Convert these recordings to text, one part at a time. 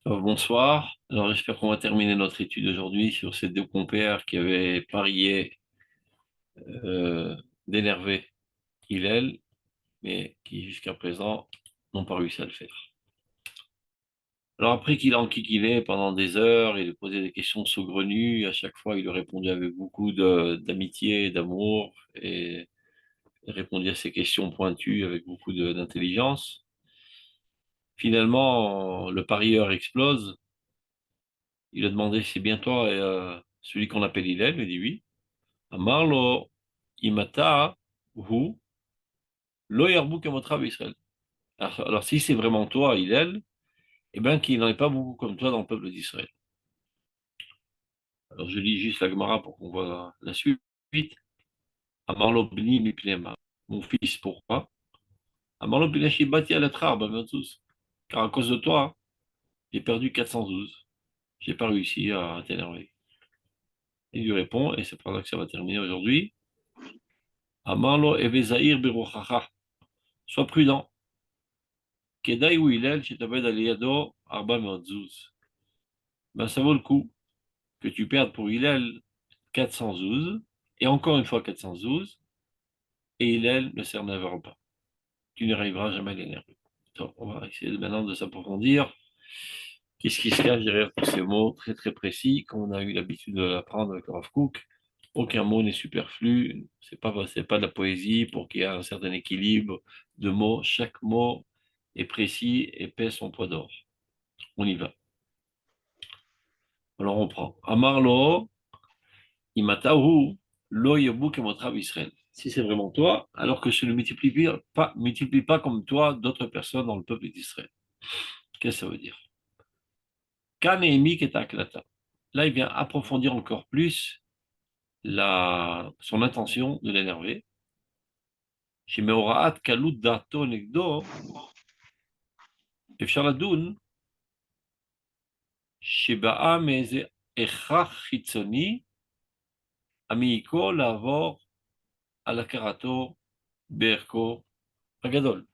Bonsoir. Alors, j'espère qu'on va terminer notre étude aujourd'hui sur ces deux compères qui avaient parié euh, d'énerver Hillel, mais qui jusqu'à présent n'ont pas réussi à le faire. Alors, après qu'il a enquiquiné pendant des heures, il lui posait des questions saugrenues, à chaque fois, il lui répondait avec beaucoup d'amitié et d'amour, et il répondait à ces questions pointues avec beaucoup d'intelligence. Finalement, le parieur explose. Il a demandé, c'est bien toi, celui qu'on appelle Hillel? Il dit oui. Amarlo, Imata, Hu, Lo Yarbu Kemotra Israël. Alors, si c'est vraiment toi, Hillel, eh bien qu'il n'en ait pas beaucoup comme toi dans le peuple d'Israël. Alors, je lis juste la Gemara pour qu'on voit la suite. Amarlo Bni Mipnema. Mon fils, pourquoi? Amarlo Bni Shibati Alatrarba, tous. Car à cause de toi, j'ai perdu 412. J'ai pas réussi à t'énerver. Il lui répond, et c'est par là que ça va terminer aujourd'hui. Amarlo Evezair Beruchacha. Sois prudent. Kedai ou Hillel, Shetabed Aliyado, Arba Meotzuz. Ben, ça vaut le coup que tu perdes pour Hillel 412, et encore une fois 412, et Hillel ne s'énervera pas. Tu n'arriveras jamais à l'énerver. Donc, on va essayer maintenant de s'approfondir. Qu'est-ce qui se cache derrière tous ces mots très très précis, comme on a eu l'habitude de l'apprendre avec Rav Kook. Aucun mot n'est superflu, c'est pas de la poésie pour qu'il y ait un certain équilibre de mots. Chaque mot est précis et pèse son poids d'or. On y va. Alors on prend. Amarlo, Imatahu, Lo Yebu Kemotra Israël. Si c'est vraiment toi, alors que je ne multiplie pas comme toi d'autres personnes dans le peuple d'Israël. Qu'est-ce que ça veut dire? Kaneemi Ketaklata. Là, il vient approfondir encore plus son intention de l'énerver. Chez Meoraat Kalut Dato Negdo, Efshar Ladoun, Shebaa Meze Echach Chitzoni, Amiiko Lavor Alakarato Berko Agadol.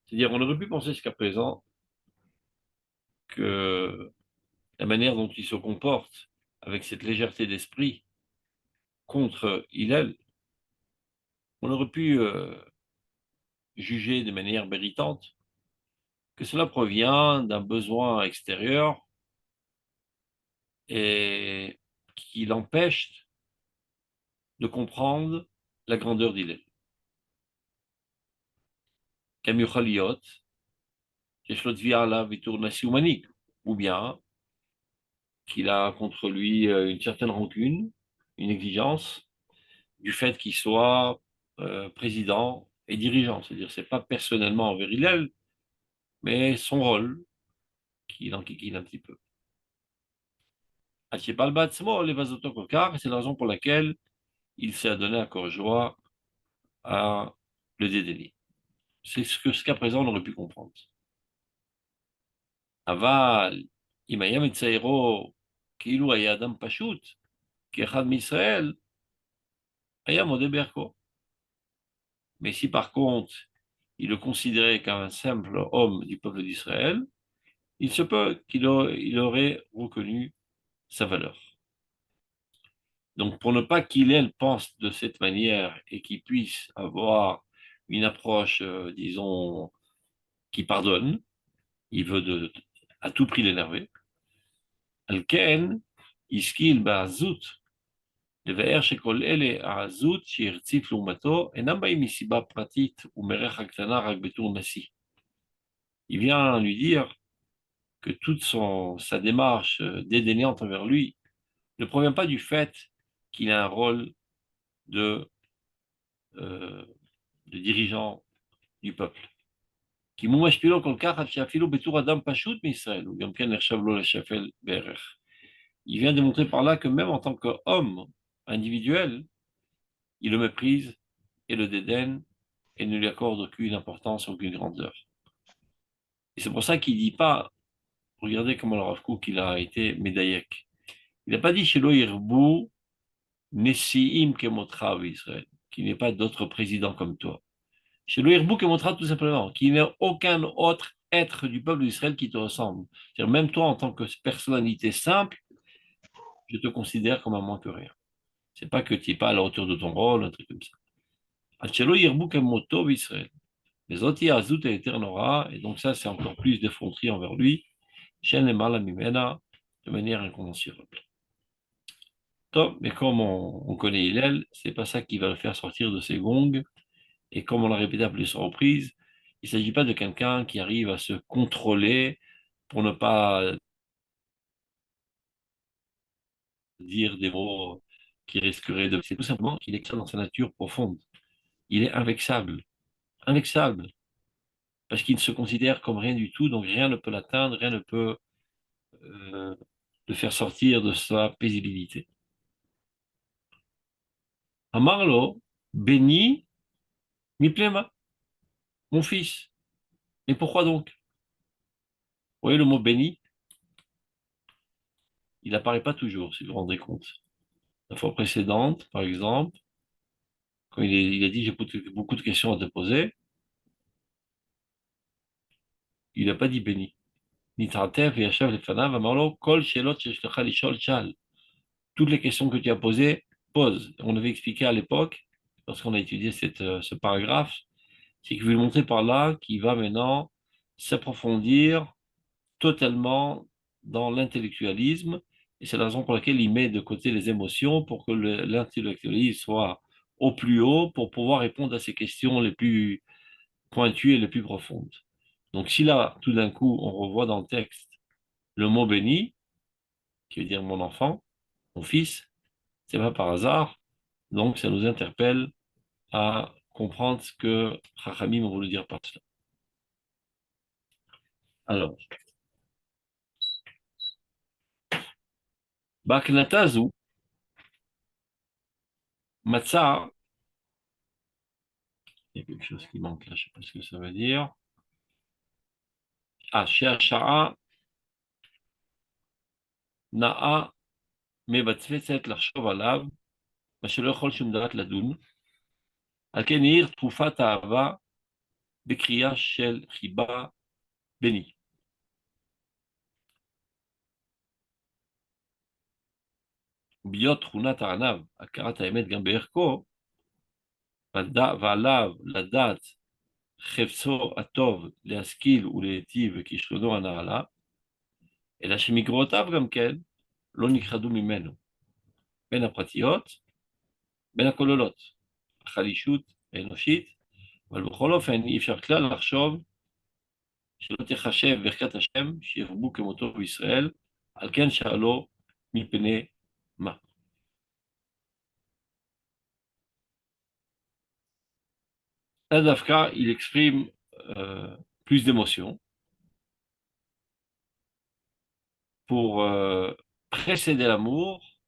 C'est-à-dire, on aurait pu penser jusqu'à présent que la manière dont il se comporte avec cette légèreté d'esprit contre Hillel, on aurait pu juger de manière méritante que cela provient d'un besoin extérieur et qui l'empêche de comprendre la grandeur d'Hillel. Kamuchaliot, ou bien qu'il a contre lui une certaine rancune, une exigence, du fait qu'il soit président et dirigeant. C'est-à-dire, c'est pas personnellement envers Hillel, mais son rôle qu'il enquiquine un petit peu. C'est la raison pour laquelle il s'est adonné à corps joie à le dédaigner. C'est ce jusqu'à présent on aurait pu comprendre. Aval, Imayam et Tsaïro, Kilu Ayadam Pashut, Kechad Misraël, Ayam Odeberko. Mais si par contre, il le considérait comme un simple homme du peuple d'Israël, il se peut qu'il aurait reconnu sa valeur. Donc, pour ne pas qu'Hillel pense de cette manière et qu'il puisse avoir une approche, disons, qui pardonne, il veut à tout prix l'énerver. Alken, Iskil Ba'azut, לבאר שכל אלה, העזות שהרציף לעומתו, אינם באים מסיבה פרטית ומרחה קטנה רק בתור נשיא. Il vient lui dire que toute sa démarche dédaignante envers lui ne provient pas du fait qu'il a un rôle de, euh, de dirigeant du peuple. כי מומש פילו כל כך עד שאפילו בתור אדם פשוט מישראל, הוא גם כן נחשב לו לשפל בערך. Il vient démontrer par là que même en tant qu'homme individuel, il le méprise et le dédaigne et ne lui accorde aucune importance, aucune grandeur. Et c'est pour ça qu'il ne dit pas, regardez comment le Rav Kook il a été médaillek. Il n'a pas dit chez Irbu Nessiim Kemotra Israël, qu'il n'y ait pas d'autres présidents comme toi. Chez Irbu Kemotra, tout simplement, qu'il n'y ait aucun autre être du peuple d'Israël qui te ressemble. C'est-à-dire, même toi, en tant que personnalité simple, je te considère comme un moins que rien. C'est pas que tu n'es pas à la hauteur de ton rôle, un truc comme ça. Achelo yirbu kemoto Israël. Les autres, Azout et Eternora, et donc ça, c'est encore plus d'effronterie envers lui. Shen et Malamimena, de manière incommensurable. Top, mais comme on connaît Hillel, c'est pas ça qui va le faire sortir de ses gongs. Et comme on l'a répété à plusieurs reprises, il ne s'agit pas de quelqu'un qui arrive à se contrôler pour ne pas dire des mots qui risqueraient de... C'est tout simplement qu'il est dans sa nature profonde. Il est invexable. Invexable. Parce qu'il ne se considère comme rien du tout, donc rien ne peut l'atteindre, rien ne peut euh, le faire sortir de sa paisibilité. Amarlo, béni, mi plema, mon fils. Et pourquoi donc? Vous voyez le mot béni, il n'apparaît pas toujours, si vous vous rendez compte. La fois précédente, par exemple, quand il a dit j'ai beaucoup de questions à te poser, il n'a pas dit béni. Nitratev et Hashav lefanav amarlo kol shelot sheshlecha lishol shal. Toutes les questions que tu as posées, pose. On avait expliqué à l'époque, lorsqu'on a étudié ce paragraphe, c'est qu'il veut montrer par là qu'il va maintenant s'approfondir totalement dans l'intellectualisme, et c'est la raison pour laquelle il met de côté les émotions pour que l'intellectualisme soit au plus haut pour pouvoir répondre à ces questions les plus pointues et les plus profondes. Donc si là, tout d'un coup, on revoit dans le texte le mot béni, qui veut dire mon enfant, mon fils, c'est pas par hasard, donc ça nous interpelle à comprendre ce que Chachamim ont voulu dire par cela. Alors, Baknatazu, Matzah, il y a quelque chose qui manque là, je ne sais pas ce que ça veut dire. Ah, Sheasha'a, Na'a, מבצבצת לחשוב עליו, מה שלא יכול שום דעת לדון, על כן העיר תקופת האהבה בקריאה של חיבה בני. בהיות תכונת הענב, הכרת האמת גם בערכו, ועליו לדעת חפצו הטוב להשכיל ולהיטיב וכישרונו הנעלה, אלא שמגרועותיו גם כן לא נכחדו ממנו, בין הפרטיות, בין הכוללות, החלישות האנושית, אבל בכל אופן אי אפשר כלל לחשוב שלא תחשב ברכת השם שירבו כמותו בישראל, על כן שאלו מפני מה. Là, Dafka, il exprime plus d'émotion pour précéder l'amour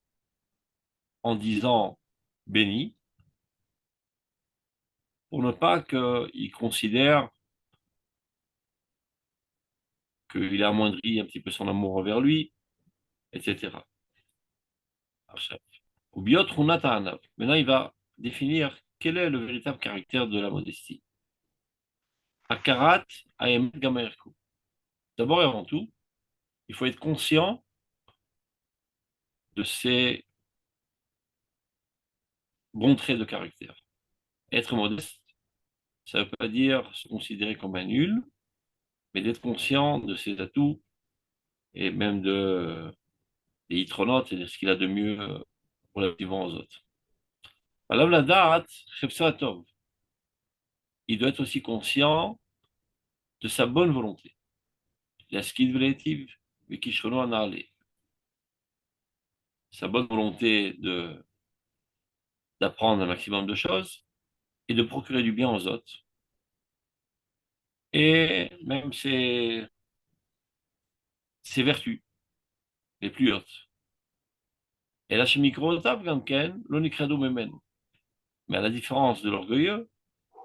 en disant béni, pour ne pas qu'il considère qu'il a amoindri un petit peu son amour envers lui, etc. Ou biot runat ha'anav. Maintenant, il va définir quel est le véritable caractère de la modestie. Akarat ha'emet gamerku. D'abord et avant tout, il faut être conscient de ses bons traits de caractère. Être modeste, ça ne veut pas dire se considérer comme un nul, mais d'être conscient de ses atouts et même des hitronotes, c'est-à-dire ce qu'il a de mieux relativement aux autres. Alav ladat, tov. Il doit être aussi conscient de sa bonne volonté. La skid velative, vikishrono anale. Sa bonne volonté d'apprendre un maximum de choses et de procurer du bien aux autres. Et même ses vertus les plus hautes. Et la shemikrotav gamken, l'onikrado memen. Mais à la différence de l'orgueilleux,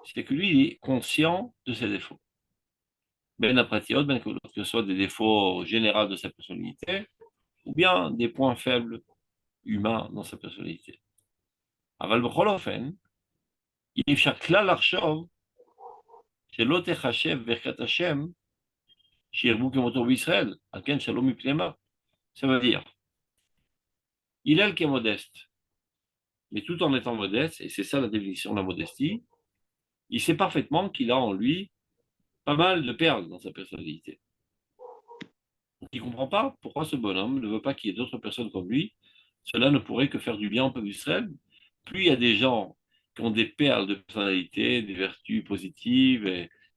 c'est que lui, il est conscient de ses défauts. Ben apratiot, ben que ce soit des défauts généraux de sa personnalité, ou bien des points faibles humains dans sa personnalité. Aval b'chol ofen, אי אפשר כלל לחשוב שלא תחשב ברכת השם Shirbu Kemoto Israël, Alken Shalom Miplema. Ça veut dire, il est le qui est modeste, mais tout en étant modeste, et c'est ça la définition de la modestie, il sait parfaitement qu'il a en lui pas mal de perles dans sa personnalité. Donc, il ne comprend pas pourquoi ce bonhomme ne veut pas qu'il y ait d'autres personnes comme lui. Cela ne pourrait que faire du bien au peuple d'Israël. Plus il y a des gens qui ont des perles de personnalité, des vertus positives,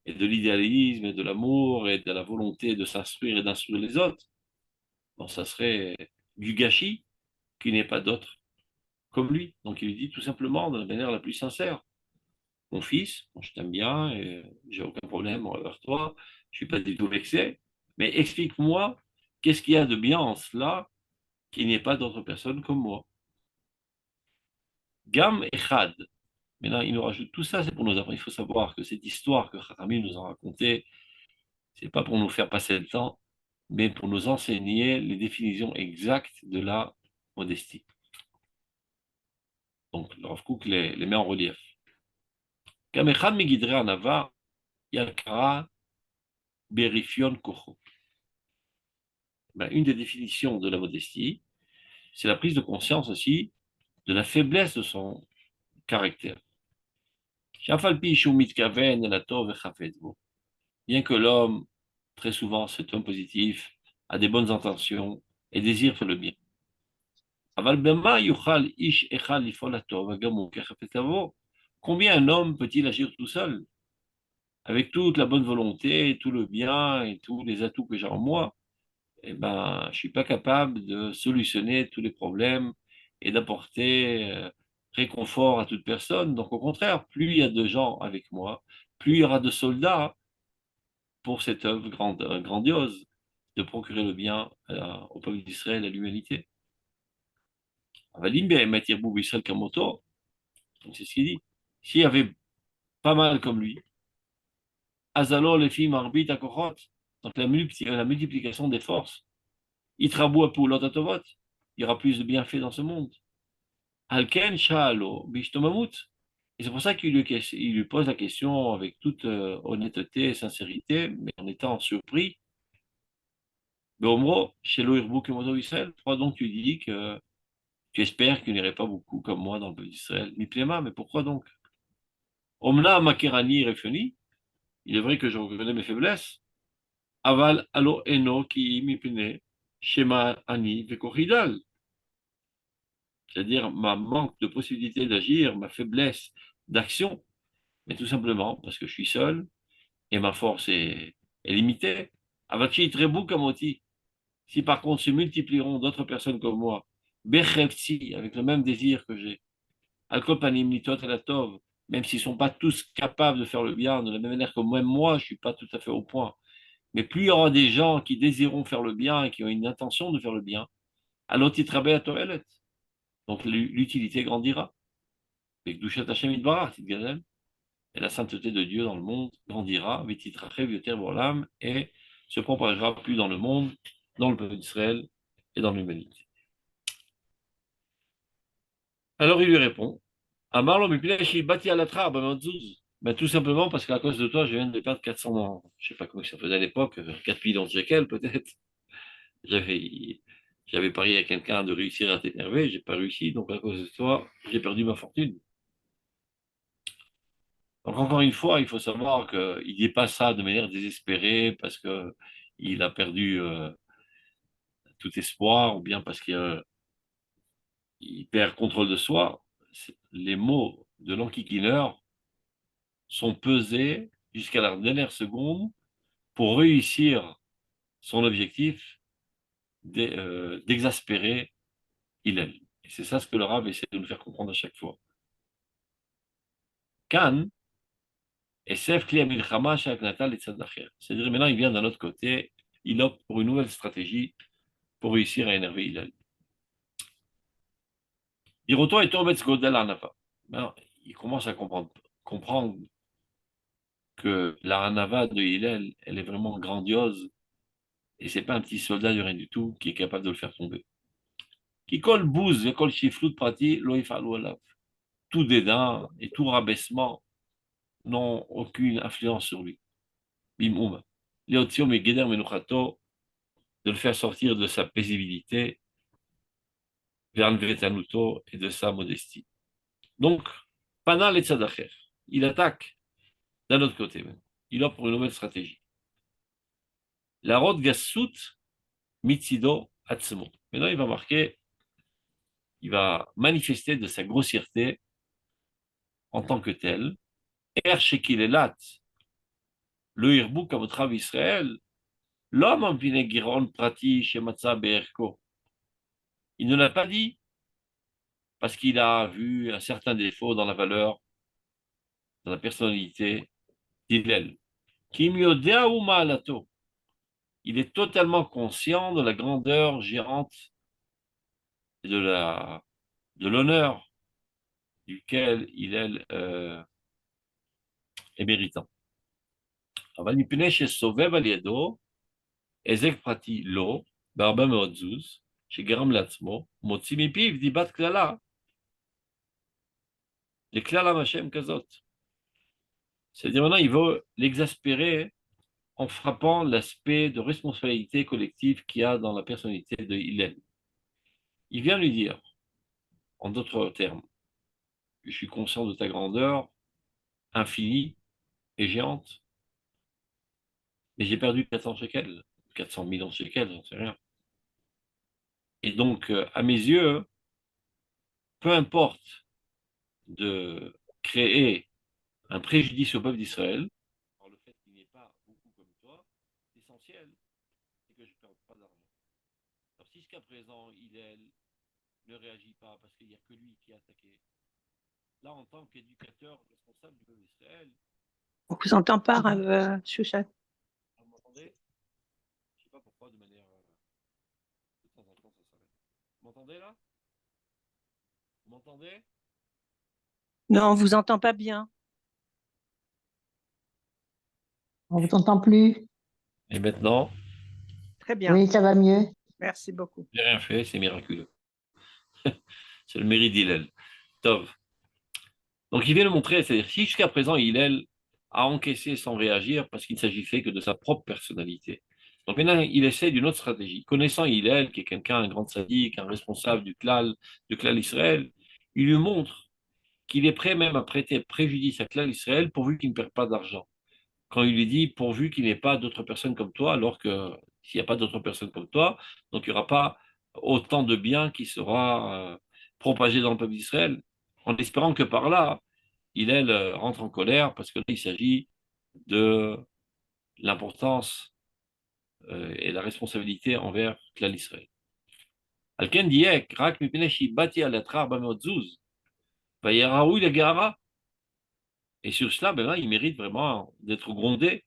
et de l'idéalisme, et de l'amour, et de la volonté de s'instruire et d'instruire les autres, bon, ça serait du gâchis qu'il n'y ait pas d'autres comme lui. Donc il lui dit tout simplement, de la manière la plus sincère, mon fils, je t'aime bien, et j'ai aucun problème envers toi, je suis pas du tout vexé, mais explique-moi qu'est-ce qu'il y a de bien en cela qu'il n'y ait pas d'autres personnes comme moi. Gam Echad. Maintenant, il nous rajoute tout ça, c'est pour nous apprendre. Il faut savoir que cette histoire que Kharamim nous a racontée, c'est pas pour nous faire passer le temps, mais pour nous enseigner les définitions exactes de la modestie. Donc, le Rav Kook les met en relief. Gam Echad Megidre Anava Yakara Berifion Kocho. Une des définitions de la modestie, c'est la prise de conscience aussi de la faiblesse de son caractère. Bien que l'homme, très souvent, cet homme positif, a des bonnes intentions et désire faire le bien. Combien un homme peut-il agir tout seul, avec toute la bonne volonté, tout le bien et tous les atouts que j'ai en moi? Eh ben, je ne suis pas capable de solutionner tous les problèmes et d'apporter réconfort à toute personne. Donc, au contraire, plus il y a de gens avec moi, plus il y aura de soldats pour cette œuvre grandiose de procurer le bien au peuple d'Israël et à l'humanité. Avalim Matir Boub Israël Kamoto, c'est ce qu'il dit. S'il y avait pas mal comme lui, Azalo les filles Marbit Akochot, donc la multiplication des forces, Itrabou Apoulot Atovot, il y aura plus de bienfaits dans ce monde. Alken Shalo Bishtomamut. Et c'est pour ça il lui pose la question avec toute honnêteté et sincérité, mais en étant surpris. Beomro, Shelo Irbu Kemoto Israël, pourquoi donc tu dis que tu espères qu'il n'y aurait pas beaucoup comme moi dans le peuple d'Israël? Miplema, mais pourquoi donc? Omna Makerani Refioni, il est vrai que je reconnais mes faiblesses. Aval Alo Eno Ki Mipne, Shema Ani Vekoridal. C'est-à-dire ma manque de possibilité d'agir, ma faiblesse d'action, mais tout simplement parce que je suis seul et ma force est limitée. Avachi Trebu Kamoti. Si par contre se multiplieront d'autres personnes comme moi, Bechefsi, avec le même désir que j'ai, Alkopanim Nitot et la Tov, même s'ils ne sont pas tous capables de faire le bien, de la même manière que même moi, je ne suis pas tout à fait au point. Mais plus il y aura des gens qui désireront faire le bien et qui ont une intention de faire le bien, alors titrabe à Toelet. Donc l'utilité grandira. Et Gdushat Hashem Idbarach, Tidgadel, et la sainteté de Dieu dans le monde grandira, Vetitrachev Yoter Bolam, et se propagera plus dans le monde, dans le peuple d'Israël et dans l'humanité. Alors il lui répond, Amarlo Mipileshi Bati Alatra, ben, tout simplement parce qu'à cause de toi, je viens de perdre 400 ans. Je ne sais pas comment ça faisait à l'époque, 4 millions de shekels peut-être. J'avais, j'avais parié à quelqu'un de réussir à t'énerver, j'ai pas réussi, donc à cause de toi, j'ai perdu ma fortune. Donc encore une fois, il faut savoir qu'il ne dit pas ça de manière désespérée parce qu'il a perdu tout espoir ou bien parce qu'il perd contrôle de soi. Les mots de l'enquiquineur sont pesés jusqu'à la dernière seconde pour réussir son objectif d'exaspérer Hillel. Et c'est ça ce que le Rav essaie de nous faire comprendre à chaque fois. Khan, c'est-à-dire maintenant il vient d'un autre côté, il opte pour une nouvelle stratégie pour réussir à énerver Hillel. Diroto est Tobetz Godel Hanava. Il commence à comprendre que la Hanava de Hillel, elle est vraiment grandiose et c'est pas un petit soldat de rien du tout qui est capable de le faire tomber. Qui colle bouse et colle chiflout prati, loifalou alav. Tout dédain et tout rabaissement n'ont aucune influence sur lui. Bim oum. Leotio Megeder Menuchato, de le faire sortir de sa paisibilité, vers Vetanuto et de sa modestie. Donc, Panal et Tzadacher, il attaque d'un autre côté même. Il opte pour une nouvelle stratégie. La Rod Gassut Mitzido Atzmo. Maintenant, il va marquer, il va manifester de sa grossièreté en tant que tel. Er Shekilelat, le Hirbou Kavotrav Israël, l'homme en Giron Prati Shematza Be'erko. Il ne l'a pas dit parce qu'il a vu un certain défaut dans la valeur, dans la personnalité d'Hillel. Kim Yodea ou Ma'alato. Il est totalement conscient de la grandeur géante et de l'honneur duquel Hillel est méritant. אבל מפני שסובב על ידו היזק פרטי לו, בהרבה מאוד זוז, שגרם לעצמו, מוציא מפיו דיבת קללה, לקללה מהשם כזאת. C'est-à-dire maintenant, il veut l'exaspérer en frappant l'aspect de responsabilité collective qu'il y a dans la personnalité de Hillel. Il vient lui dire, en d'autres termes, je suis conscient de ta grandeur infinie et géante, mais j'ai perdu 400 shekels, 400 millions de shekels, j'en sais rien. Et donc, à mes yeux, peu importe de créer un préjudice au peuple d'Israël, par le fait qu'il n'y ait pas beaucoup comme toi, l'essentiel, c'est que je ne perde pas d'argent. Alors, si jusqu'à présent, Hillel ne réagit pas parce qu'il n'y a que lui qui est attaqué, là, en tant qu'éducateur responsable du peuple d'Israël, On vous entend pas, Shushat. vous m'entendez? Je ne sais pas pourquoi, de manière. De temps en temps, ça s'arrête. Vous m'entendez là? Vous m'entendez? Non, on vous entend pas bien. On ne vous entend plus. Et maintenant, Très bien. Oui, ça va mieux. Merci beaucoup. j'ai rien fait, c'est miraculeux. C'est le mérite d'Hillel. Tov. Donc il vient le montrer, c'est-à-dire si jusqu'à présent Hillel a encaissé sans réagir parce qu'il ne s'agissait que de sa propre personnalité. Donc maintenant il essaie d'une autre stratégie. Connaissant Hillel, qui est quelqu'un, un grand sadique, un responsable du clan Israël, il lui montre qu'il est prêt même à prêter préjudice à clan Israël pourvu qu'il ne perde pas d'argent. Quand il lui dit pourvu qu'il n'y ait pas d'autres personnes comme toi, alors que s'il n'y a pas d'autres personnes comme toi, donc il n'y aura pas autant de biens qui sera propagé dans le peuple d'Israël, en espérant que par là, Hillel rentre en colère parce que là, il s'agit de l'importance et la responsabilité envers Klal Israël. Alken diek, rak mipnei shibati alatrar 400 zuz, vayeraoui la gara. Et sur cela, ben là, il mérite vraiment d'être grondé.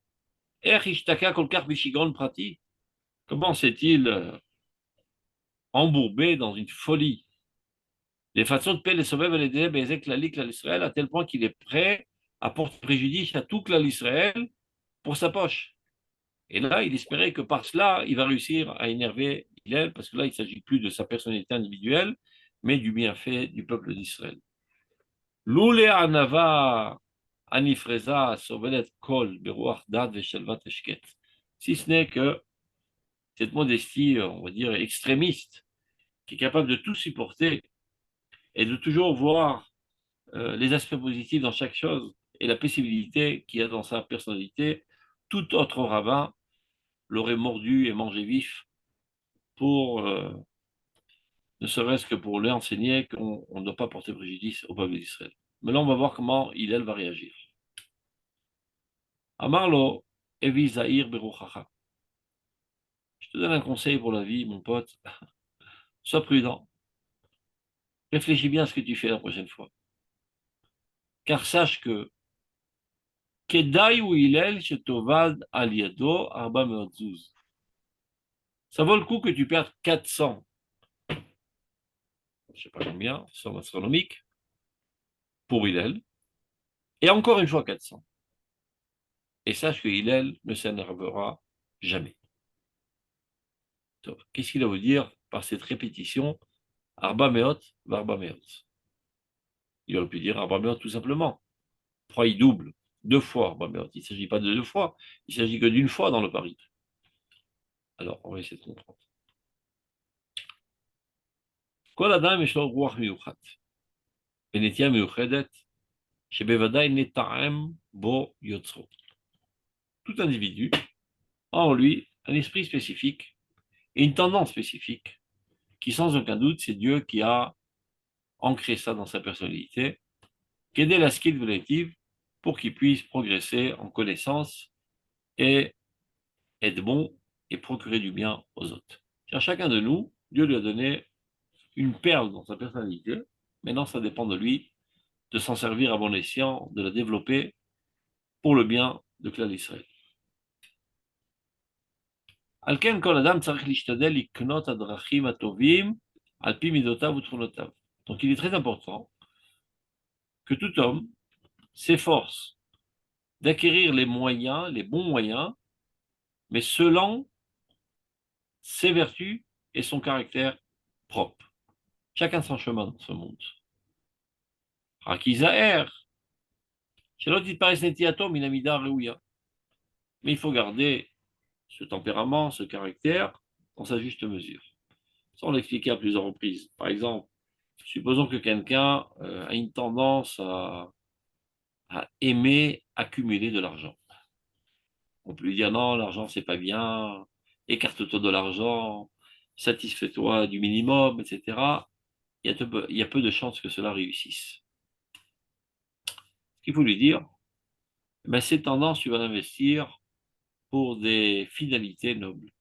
Comment s'est-il embourbé dans une folie? Les façons de paix les sauver à tel point qu'il est prêt à porter préjudice à tout Klal Israël pour sa poche. Et là, il espérait que par cela, il va réussir à énerver Hillel, parce que là, il ne s'agit plus de sa personnalité individuelle, mais du bienfait du peuple d'Israël. Loulé anava anifreza sovelet kol beruach dad veshelvat eshket. Si ce n'est que cette modestie, on va dire, extrémiste, qui est capable de tout supporter et de toujours voir les aspects positifs dans chaque chose et la paisibilité qu'il y a dans sa personnalité, tout autre rabbin l'aurait mordu et mangé vif pour, ne serait-ce que pour lui enseigner qu'on ne doit pas porter préjudice au peuple d'Israël. Mais là, on va voir comment Hillel va réagir. Amarlo, Evi Zahir Beruchacha. Je te donne un conseil pour la vie, mon pote. Sois prudent. Réfléchis bien à ce que tu fais la prochaine fois. Car sache que Kedai ou Hillel Shetovad Aliado Arba Meotzuz. Ça vaut le coup que tu perdes 400, je ne sais pas combien, somme astronomique, pour Hillel, et encore une fois 400. Et sache que Hillel ne s'énervera jamais. Qu'est-ce qu'il veut dire par cette répétition Arba Meot, Varba Meot? Il aurait pu dire Arba Meot tout simplement. 3 il double, 2 fois. Bon, mais il ne s'agit pas de 2 fois, il s'agit que d'une fois dans le pari. Alors, on va essayer de comprendre. כל אדם יש לו רוח מיוחד, ונטייה מיוחדת, שבוודאי נטעם בו יוצרו. Tout individu a en lui un esprit spécifique et une tendance spécifique, qui sans aucun doute, c'est Dieu qui a ancré ça dans sa personnalité, qu'aider la skill collective pour qu'il puisse progresser en connaissance et être bon et procurer du bien aux autres. Car chacun de nous, Dieu lui a donné une perle dans sa personnalité. Maintenant, ça dépend de lui de s'en servir à bon escient, de la développer pour le bien de Klal Israël. על כן כל אדם צריך להשתדל לקנות הדרכים הטובים על פי מידותיו ותכונותיו. Donc il est très important que tout homme s'efforce d'acquérir les moyens, les bons moyens, mais selon ses vertus et son caractère propre. Chacun son chemin dans ce monde. רק ייזהר, שלא תתפרס נטייתו מן המידה הראויה. Mais il faut garder ce tempérament, ce caractère, dans sa juste mesure. Ça, on l'a expliqué à plusieurs reprises. Par exemple, supposons que quelqu'un a une tendance à aimer accumuler de l'argent. On peut lui dire non, l'argent c'est pas bien, écarte-toi de l'argent, satisfais-toi du minimum, etc. Il y a peu de chances que cela réussisse. Ce qu'il faut lui dire, ben, ces tendances, tu vas investir pour des finalités nobles.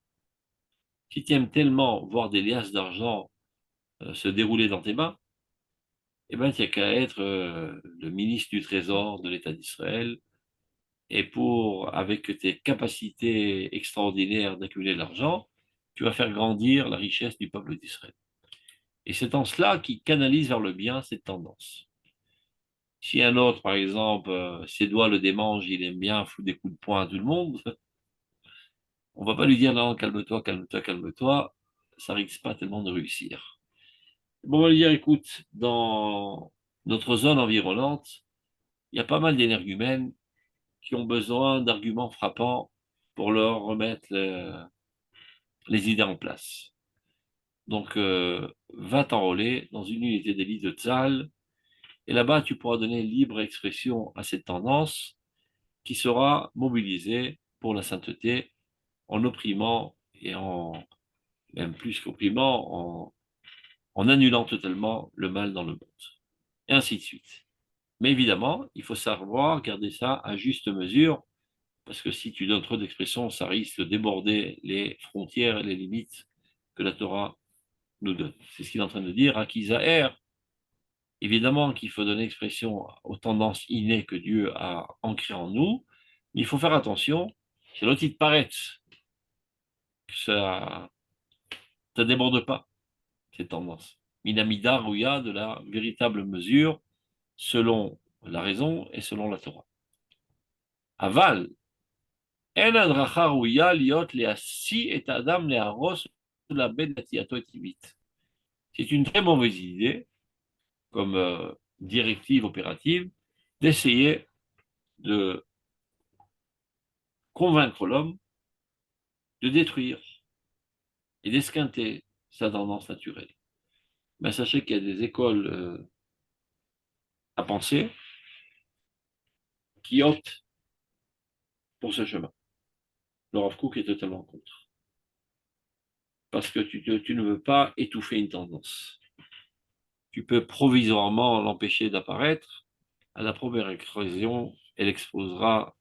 Si tu aimes tellement voir des liasses d'argent se dérouler dans tes mains, eh ben, tu n'as qu'à être le ministre du Trésor de l'État d'Israël, et avec tes capacités extraordinaires d'accumuler de l'argent, tu vas faire grandir la richesse du peuple d'Israël. Et c'est en cela qu'il canalise vers le bien cette tendance. Si un autre, par exemple, ses doigts le démangent, il aime bien foutre des coups de poing à tout le monde, on ne va pas lui dire non, calme-toi, calme-toi, calme-toi, ça risque pas tellement de réussir. Bon, on va lui dire, écoute, dans notre zone environnante, il y a pas mal d'énergumènes qui ont besoin d'arguments frappants pour leur remettre les idées en place. Donc, va t'enrôler dans une unité d'élite de Tzal, et là-bas, tu pourras donner libre expression à cette tendance qui sera mobilisée pour la sainteté en opprimant et même plus qu'opprimant, en annulant totalement le mal dans le monde. Et ainsi de suite. Mais évidemment, il faut savoir garder ça à juste mesure, parce que si tu donnes trop d'expression, ça risque de déborder les frontières et les limites que la Torah nous donne. C'est ce qu'il est en train de dire. Akizaher, évidemment qu'il faut donner expression aux tendances innées que Dieu a ancrées en nous, mais il faut faire attention, c'est l'autre qui te paraît, que ça ne déborde pas, ces tendances. Minamida Rouya, de la véritable mesure, selon la raison et selon la Torah. Aval, En adracha rouya liot leassi et adam learos la bedatiato et c'est une très mauvaise idée, comme directive opérative, d'essayer de convaincre l'homme de détruire et d'esquinter sa tendance naturelle. Mais sachez qu'il y a des écoles à penser qui optent pour ce chemin. Le Rav Kook est totalement contre. Parce que tu ne veux pas étouffer une tendance. Tu peux provisoirement l'empêcher d'apparaître. À la première éclosion, elle exposera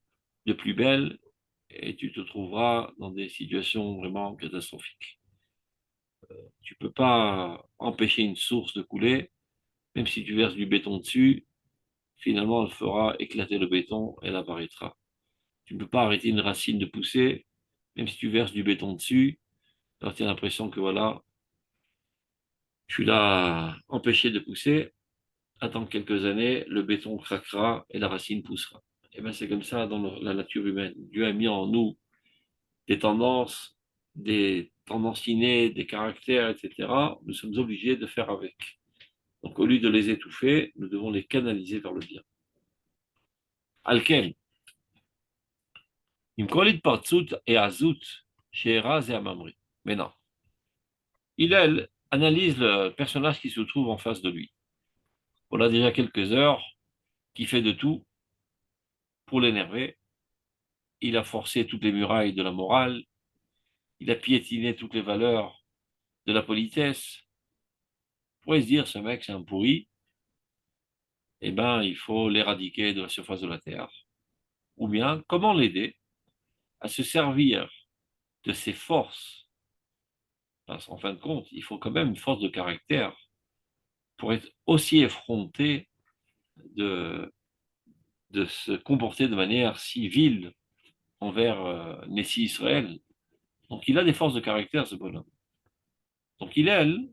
de plus belle et tu te trouveras dans des situations vraiment catastrophiques. Tu ne peux pas empêcher une source de couler, même si tu verses du béton dessus, finalement elle fera éclater le béton, elle apparaîtra. Tu ne peux pas arrêter une racine de pousser, même si tu verses du béton dessus, alors tu as l'impression que voilà, tu l'as empêché de pousser, attends quelques années, le béton craquera et la racine poussera. Et bien c'est comme ça dans la nature humaine. Dieu a mis en nous des tendances innées, des caractères, etc. Nous sommes obligés de faire avec. Donc au lieu de les étouffer, nous devons les canaliser vers le bien. Alken, Im kolit partsut et azut, she'eraz et amamri. Mais non. Hillel analyse le personnage qui se trouve en face de lui. On a déjà quelques heures qui fait de tout pour l'énerver. Il a forcé toutes les murailles de la morale. Il a piétiné toutes les valeurs de la politesse. On pourrait se dire, ce mec, c'est un pourri. Eh bien, il faut l'éradiquer de la surface de la Terre. Ou bien, comment l'aider à se servir de ses forces? Parce qu'en fin de compte, il faut quand même une force de caractère pour être aussi effronté de, de se comporter de manière si vile envers Nessie Israël. Donc il a des forces de caractère, ce bonhomme. Donc il elle,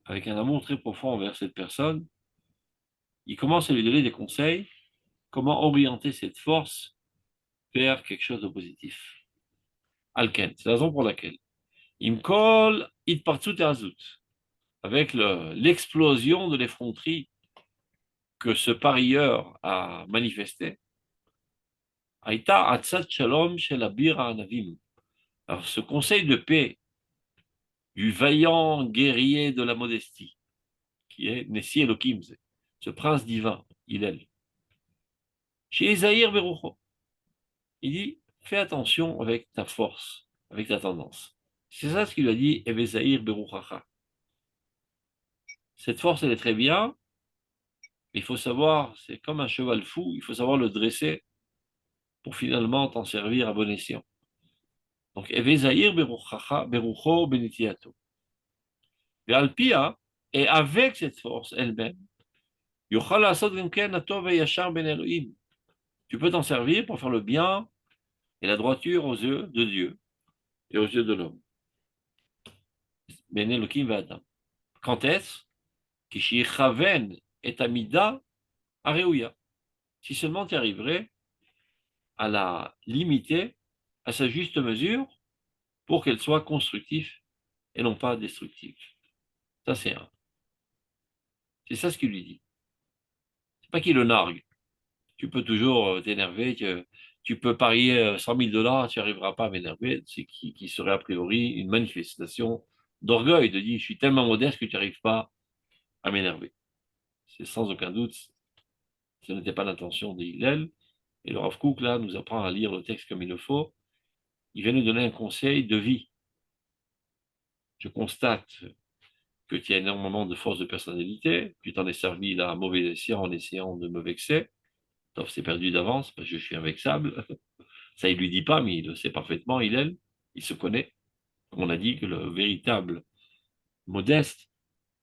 avec un amour très profond envers cette personne, il commence à lui donner des conseils, comment orienter cette force vers quelque chose de positif. Alken, c'est la raison pour laquelle Imkol Itpartsut Azut, avec l'explosion de l'effronterie que ce parieur a manifesté, Aïta Atzat Shalom Shel Abir Anavim. Alors ce conseil de paix du vaillant guerrier de la modestie, qui est Nessi Elohim, ce prince divin, Hillel. Chez Esaïr Berucho, il dit, fais attention avec ta force, avec ta tendance. C'est ça ce qu'il a dit, Evesaïr Beruchacha. Cette force, elle est très bien, mais il faut savoir, c'est comme un cheval fou, il faut savoir le dresser pour finalement t'en servir à bon escient. Donc, Evesaïr Beruchacha, Berucho Benitiato. Et Alpia, et avec cette force elle-même, Yochal Asad Gemken Atov et Yachar Ben Elohim. Tu peux t'en servir pour faire le bien et la droiture aux yeux de Dieu et aux yeux de l'homme. Ben Elohim Adam. Quand est-ce? Kishichaven et Amida Areuya. Si seulement tu arriverais à la limiter à sa juste mesure pour qu'elle soit constructive et non pas destructive. Ça, c'est un. C'est ça ce qu'il lui dit. C'est pas qu'il le nargue. Tu peux toujours t'énerver, tu peux parier 100 000 $, tu n'arriveras pas à m'énerver. C'est qui serait a priori une manifestation d'orgueil, de dire je suis tellement modeste que tu n'arrives pas à m'énerver. C'est sans aucun doute, ce n'était pas l'intention de Hillel. Et le Rav Kook, là, nous apprend à lire le texte comme il le faut. Il vient nous donner un conseil de vie. Je constate que tu as énormément de force de personnalité, tu t'en es servi là à mauvais escient en essayant de me vexer. Sauf c'est perdu d'avance parce que je suis invexable. Ça, il lui dit pas, mais il le sait parfaitement, il se connaît. On a dit que le véritable modeste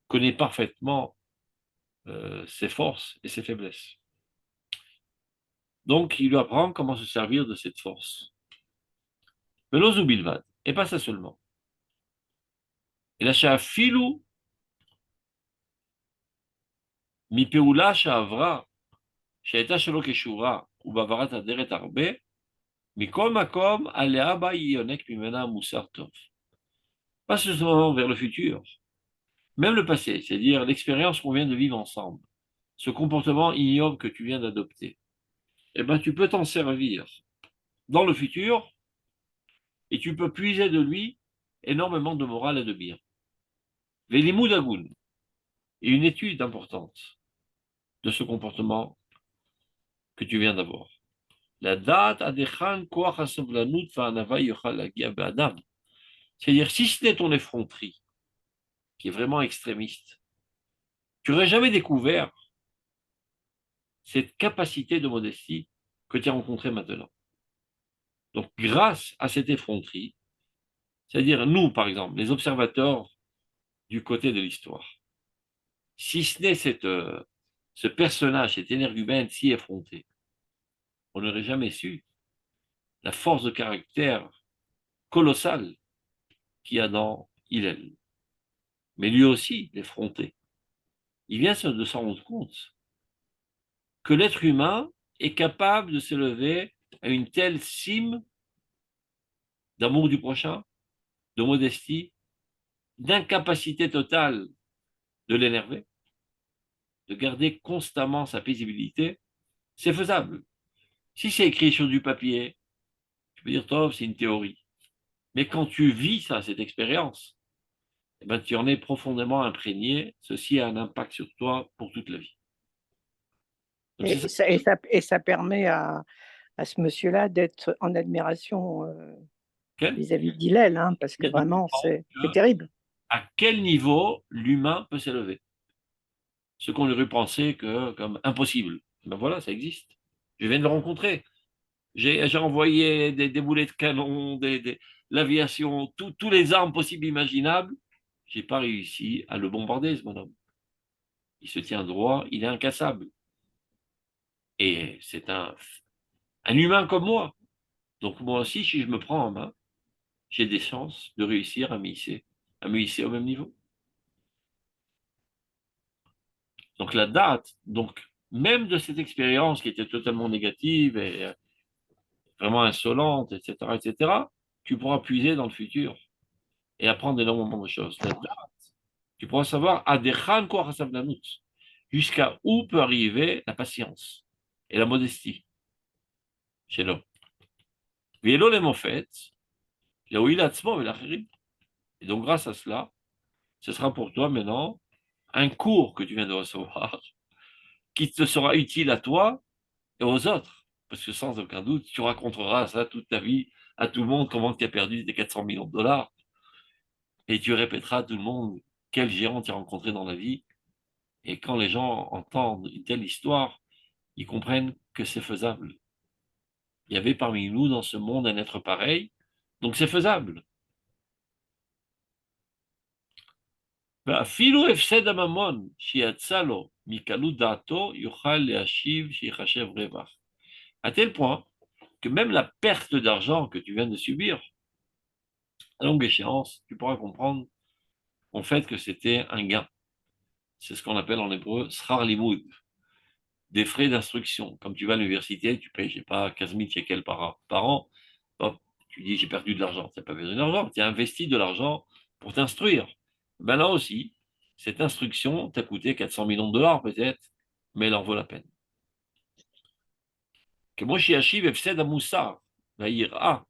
connaît parfaitement ses forces et ses faiblesses. Donc, il lui apprend comment se servir de cette force. Velozu bilvad, et pas ça seulement. Et la sha'afilu mipeula sha'avra שהייתה שלא כשורה, ובעברת הדרך הרבה, מכל מקום, עליה בה יונק ממנה מוסר טוב. Pas seulement vers le futur, même le passé, c'est-à-dire l'expérience qu'on vient de vivre ensemble, ce comportement ignoble que tu viens d'adopter, eh ben, tu peux t'en servir dans le futur et tu peux puiser de lui énormément de morale et de bien. Velimud agun, et une étude importante de ce comportement que tu viens d'avoir. La date adechan koach hasavlanut va'anava yochal lagia be'adam. C'est-à-dire, si ce n'est ton effronterie, qui est vraiment extrémiste, tu n'aurais jamais découvert cette capacité de modestie que tu as rencontrée maintenant. Donc, grâce à cette effronterie, c'est-à-dire nous, par exemple, les observateurs du côté de l'histoire, si ce n'est ce personnage, cet énergumène si effronté, on n'aurait jamais su la force de caractère colossale qu'il y a dans Hillel. Mais lui aussi, l'effronté. Il vient de s'en rendre compte que l'être humain est capable de s'élever à une telle cime d'amour du prochain, de modestie, d'incapacité totale de l'énerver, de garder constamment sa paisibilité, c'est faisable. Si c'est écrit sur du papier, Tu peux dire, Tov, c'est une théorie. Mais quand tu vis ça, cette expérience, eh ben, tu en es profondément imprégné. Ceci a un impact sur toi pour toute la vie. Donc, c'est ça. Et ça permet à ce monsieur-là d'être en admiration Quel vis-à-vis d'Hillel, hein, parce que Et de vraiment, comprendre c'est terrible. à quel niveau l'humain peut s'élever. Ce qu'on aurait pensé comme impossible. Ben voilà, ça existe. Je viens de le rencontrer. J'ai envoyé des boulets de canon, l'aviation, tous les armes possibles et imaginables. Je n'ai pas réussi à le bombarder, ce bonhomme. Il se tient droit, il est incassable. Et c'est un humain comme moi. Donc moi aussi, si je me prends en main, j'ai des chances de réussir à me hisser au même niveau. Donc la date, donc même de cette expérience qui était totalement négative et vraiment insolente, etc., tu pourras puiser dans le futur et apprendre énormément de choses. La date, tu pourras savoir jusqu'à où peut arriver la patience et la modestie chez l'homme. Et donc grâce à cela, ce sera pour toi maintenant un cours que tu viens de recevoir qui te sera utile à toi et aux autres. Parce que sans aucun doute, tu raconteras ça toute ta vie à tout le monde, comment tu as perdu tes 400 millions de dollars. Et tu répéteras à tout le monde quel géant tu as rencontré dans la vie. Et quand les gens entendent une telle histoire, ils comprennent que c'est faisable. Il y avait parmi nous dans ce monde un être pareil, donc c'est faisable. À tel point que même la perte d'argent que tu viens de subir, à longue échéance, tu pourras comprendre en fait que c'était un gain. C'est ce qu'on appelle en hébreu srar limoud, des frais d'instruction. Comme tu vas à l'université, tu payes, je sais pas, 15 000 shekels par an. Hop, tu dis, j'ai perdu de l'argent. Tu n'as pas perdu d'argent, tu as investi de l'argent pour t'instruire. Ben là aussi, cette instruction t'a coûté 400 millions de dollars peut-être, mais elle en vaut la peine. Que moi, chez Hachiv, Efsed Amoussar, Vaïra,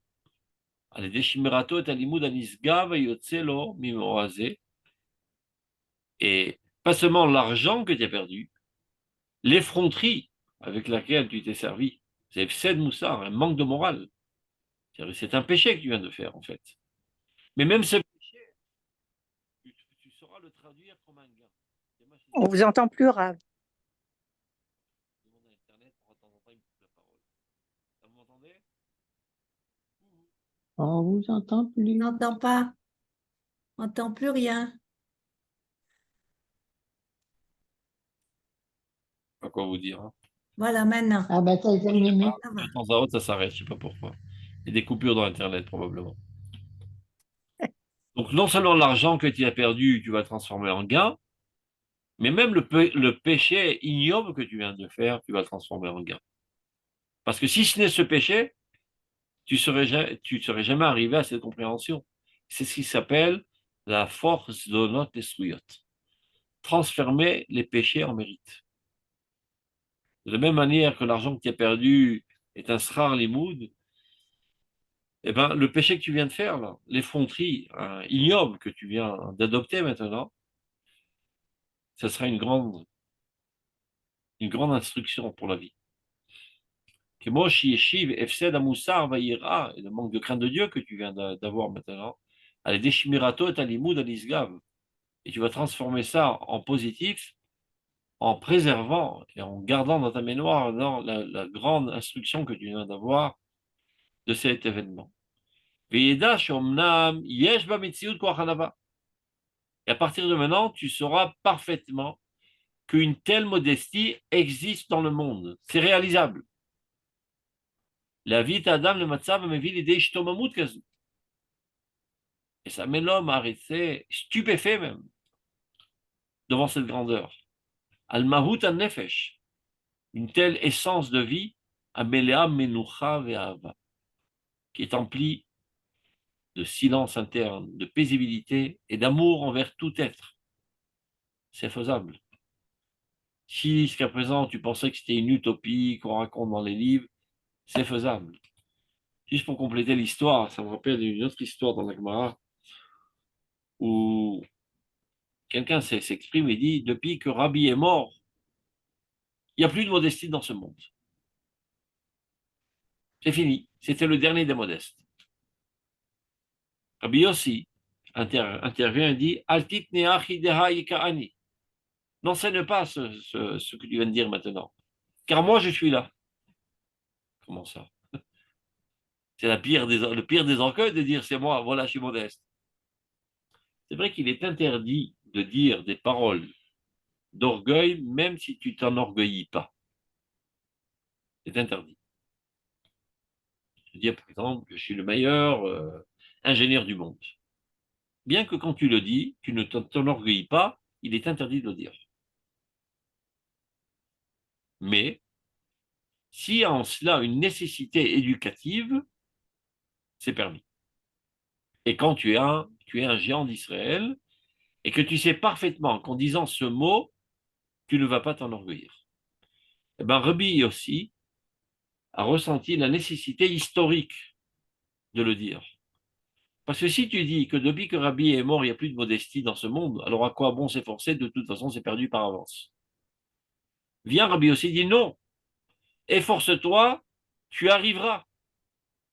et pas seulement l'argent que tu as perdu, l'effronterie avec laquelle tu t'es servi, c'est Efsed Moussar, un manque de morale. C'est un péché que tu viens de faire, en fait. Mais même ce péché, tu sauras le traduire comme un gain. On vous entend plus, Rav. Vous m'entendez? On vous entend On plus. n'entend pas. On n'entend plus rien. Pas quoi vous dire. Hein. Voilà, maintenant. Ah ben, ça a terminé. Ça va. De temps à autre, ça s'arrête, je ne sais pas pourquoi. Il y a des coupures dans Internet, probablement. Donc, non seulement l'argent que tu as perdu, tu vas le transformer en gain, mais même le péché ignoble que tu viens de faire, tu vas le transformer en gain. Parce que si ce n'est ce péché, tu serais jamais arrivé à cette compréhension. C'est ce qui s'appelle la force de notre esruyot. Transformer les péchés en mérite. De la même manière que l'argent que tu as perdu est un srar limoud, eh ben, le péché que tu viens de faire, l'effronterie ignoble que tu viens d'adopter maintenant, ce sera une grande instruction pour la vie. Que Moshi Yeshiv, Efsed Amoussar, Vaïra, et le manque de crainte de Dieu que tu viens d'avoir maintenant, allez Deshimirato et Alimud Alisgav. Et tu vas transformer ça en positif, en préservant et en gardant dans ta mémoire dans la grande instruction que tu viens d'avoir de cet événement. Et à partir de maintenant, tu sauras parfaitement qu'une telle modestie existe dans le monde. C'est réalisable. La vie d'Adam, le matzav, me vit l'idée shtomamut kazu. Et ça met l'homme à rester stupéfait même devant cette grandeur. Al-mahut al-nefesh, une telle essence de vie, amelea menucha ve'ava, qui est emplie de silence interne, de paisibilité et d'amour envers tout être. C'est faisable. Si jusqu'à présent tu pensais que c'était une utopie qu'on raconte dans les livres, c'est faisable. Juste pour compléter l'histoire, ça me rappelle une autre histoire dans la Gemara où quelqu'un s'exprime et dit, depuis que Rabbi est mort, il n'y a plus de modestie dans ce monde. C'est fini. C'était le dernier des modestes. Rabbi Yossi intervient et dit, Altit neachi deha yikaani. N'enseigne pas ce que tu viens de dire maintenant, car moi je suis là. Comment ça? C'est le pire des orgueils de dire c'est moi, voilà, je suis modeste. C'est vrai qu'il est interdit de dire des paroles d'orgueil, même si tu t'enorgueillis pas. C'est interdit. Je dire, par exemple, que je suis le meilleur ingénieur du monde. Bien que quand tu le dis, tu ne t'enorgueillis pas, il est interdit de le dire. Mais, s'il y a en cela une nécessité éducative, c'est permis. Et quand tu es un géant d'Israël, et que tu sais parfaitement qu'en disant ce mot, tu ne vas pas t'enorgueillir. Eh bien, Rabbi aussi a ressenti la nécessité historique de le dire. Parce que si tu dis que depuis que Rabbi est mort, il n'y a plus de modestie dans ce monde, alors à quoi bon s'efforcer? De toute façon, c'est perdu par avance. Viens, Rabbi aussi dit non, efforce-toi, tu arriveras.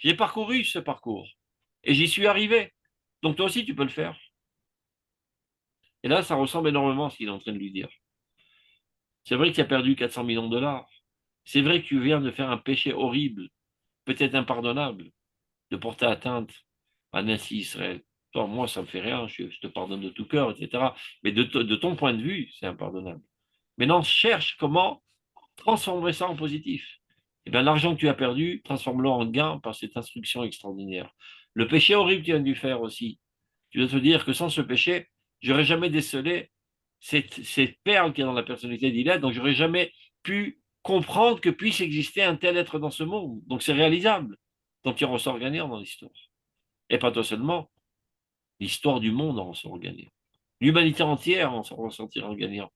J'ai parcouru ce parcours et j'y suis arrivé. Donc toi aussi, tu peux le faire. Et là, ça ressemble énormément à ce qu'il est en train de lui dire. C'est vrai que tu as perdu 400 millions de dollars. C'est vrai que tu viens de faire un péché horrible, peut-être impardonnable, de porter atteinte à Nancy Israël. Toi, moi, ça me fait rien, je te pardonne de tout cœur, etc. Mais de ton point de vue, c'est impardonnable. Maintenant, cherche comment transformer ça en positif. Eh bien, l'argent que tu as perdu, transforme-le en gain par cette instruction extraordinaire. Le péché horrible que tu as dû faire aussi, tu dois te dire que sans ce péché, j'aurais jamais décelé cette perle qui est dans la personnalité d'Hilel, donc j'aurais jamais pu comprendre que puisse exister un tel être dans ce monde. Donc c'est réalisable. Donc tu en ressors gagnant dans l'histoire. Et pas toi seulement, l'histoire du monde en ressort gagnant. L'humanité entière en ressortira gagnant.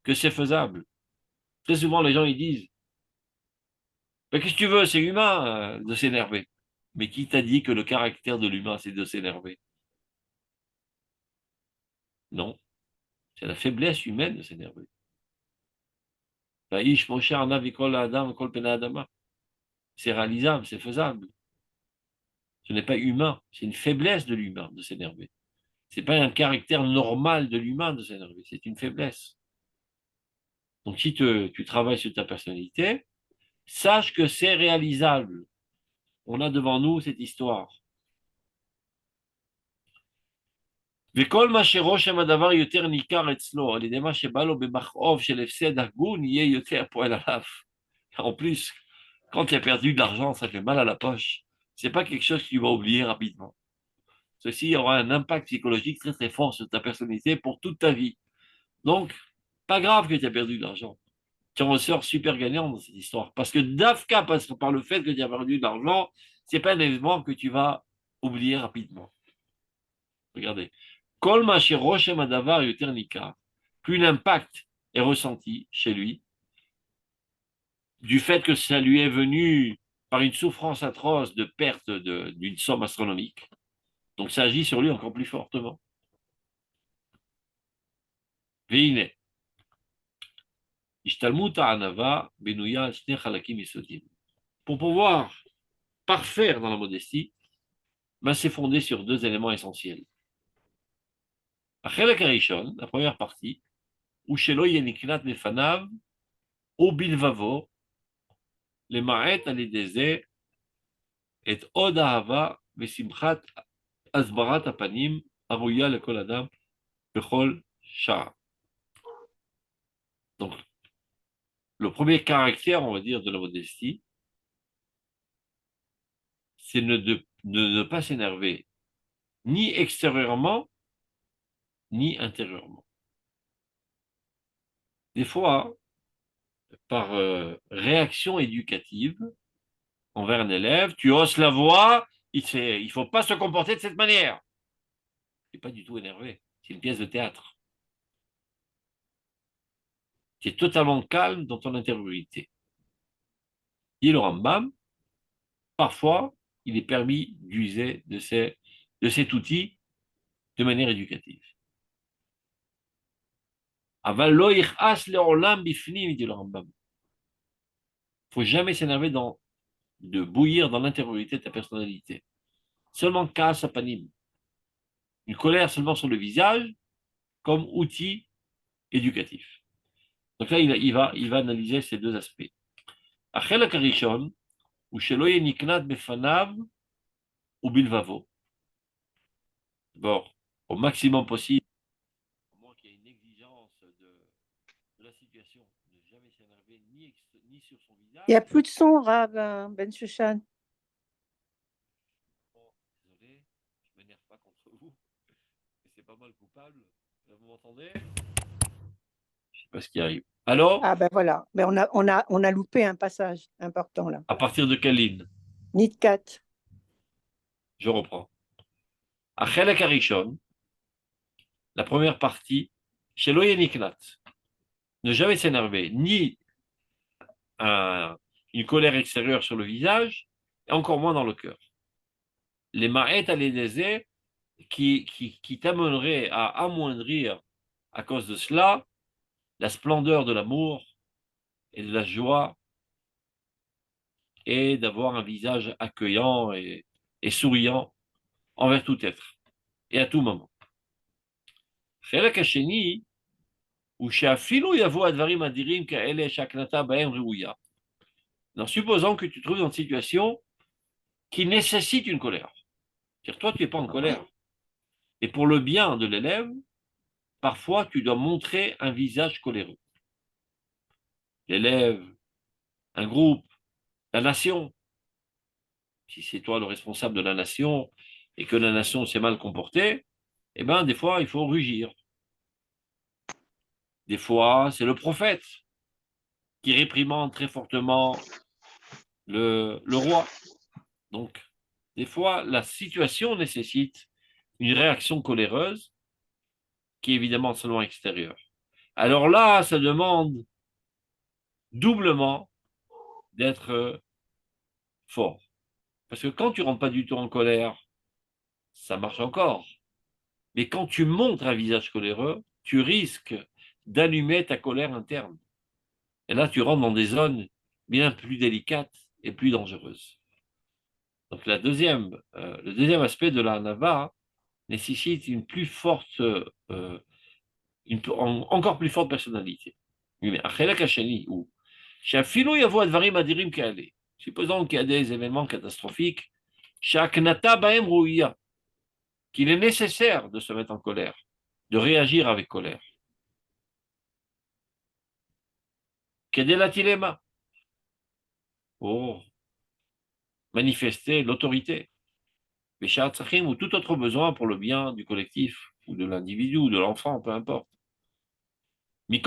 Que c'est faisable. Très souvent, les gens ils disent mais qu'est-ce que tu veux, c'est humain de s'énerver. Mais qui t'a dit que le caractère de l'humain, c'est de s'énerver? Non, c'est la faiblesse humaine de s'énerver. C'est réalisable, c'est faisable. Ce n'est pas humain, c'est une faiblesse de l'humain de s'énerver. Ce n'est pas un caractère normal de l'humain de s'énerver, c'est une faiblesse. Donc si tu travailles sur ta personnalité, sache que c'est réalisable. On a devant nous cette histoire. וכל מה שרושם הדבר יותר ניכר אצלו, על ידי מה שבא לו במכאוב של הפסד הגון, יהיה יותר פועל עליו. En plus, quand tu as perdu de l'argent, ça fait mal à la poche. C'est pas quelque chose que tu vas oublier rapidement. Ceci aura un impact psychologique très très fort sur ta personnalité pour toute ta vie. Donc, pas grave que tu as perdu de l'argent. Tu en ressors super gagnant dans cette histoire. Parce que d'Afka, par le fait que tu as perdu de l'argent, c'est pas un événement que tu vas oublier rapidement. Regardez. Plus l'impact est ressenti chez lui, du fait que ça lui est venu par une souffrance atroce de perte d'une somme astronomique. Donc ça agit sur lui encore plus fortement. Veine. Pour pouvoir parfaire dans la modestie, ben c'est fondé sur deux éléments essentiels. La première partie, où shelo yeniknat lefanav, ou bilvavo, les ma'et alideze, et od ahava, vesimchat asbarat apanim, arouya lekol adam, bechol shah. Donc, le premier caractère, on va dire, de la modestie, c'est de ne pas s'énerver, ni extérieurement, ni intérieurement. Des fois, par réaction éducative envers un élève, tu hausses la voix, il ne faut pas se comporter de cette manière. Tu n'es pas du tout énervé, c'est une pièce de théâtre. Tu es totalement calme dans ton intériorité. Dit le Rambam, parfois, il est permis d'user de cet outil de manière éducative. Aval lo yichas le'olam bifnim, dit le Rambam. Il ne faut jamais s'énerver de bouillir dans l'intériorité de ta personnalité. Seulement kaas apanim. Une colère seulement sur le visage comme outil éducatif. Donc là, il va analyser ces deux aspects. Achelak harishon, ou shelo yeniknat befanav ou bilvavo. D'abord, au maximum possible, au moins qu'il y ait une exigence de la situation, ne jamais s'énerver ni sur son visage. Il n'y a plus de son, Rav Ben Shushan. Bon, désolé, je ne m'énerve pas contre vous, mais c'est pas mal coupable. Là, vous m'entendez? Je ne sais pas ce qui arrive. Alors, Ah ben voilà, mais on a loupé un passage important là. à partir de quelle ligne? Nitkat. Je reprends. Achelak harishon, la première partie, shelo yeniknat. Ne jamais s'énerver, ni une colère extérieure sur le visage, et encore moins dans le cœur. Les ma'et alédésé qui t'amèneraient à amoindrir à cause de cela la splendeur de l'amour et de la joie et d'avoir un visage accueillant et souriant envers tout être et à tout moment. חלק השני הוא שאפילו יבוא הדברים אדירים כאלה שהקנטה בהם ראויה. En supposant que tu te trouves dans une situation qui nécessite une colère. C'est-à-dire, toi, tu n'es pas en colère. Et pour le bien de l'élève, parfois, tu dois montrer un visage coléreux. L'élève, un groupe, la nation. Si c'est toi le responsable de la nation et que la nation s'est mal comportée, eh bien, des fois, il faut rugir. Des fois, c'est le prophète qui réprimande très fortement le roi. Donc, des fois, la situation nécessite une réaction coléreuse qui est évidemment seulement extérieure. Alors là, ça demande doublement d'être fort. Parce que quand tu ne rentres pas du tout en colère, ça marche encore. Mais quand tu montres un visage coléreux, tu risques d'allumer ta colère interne. Et là, tu rentres dans des zones bien plus délicates et plus dangereuses. Donc le deuxième aspect de la Nava nécessite une plus forte, encore plus forte personnalité. Supposons qu'il y a des événements catastrophiques, qu'il est nécessaire de se mettre en colère, de réagir avec colère. Pour manifester l'autorité. Ou tout autre besoin pour le bien du collectif, ou de l'individu, ou de l'enfant, peu importe. Mais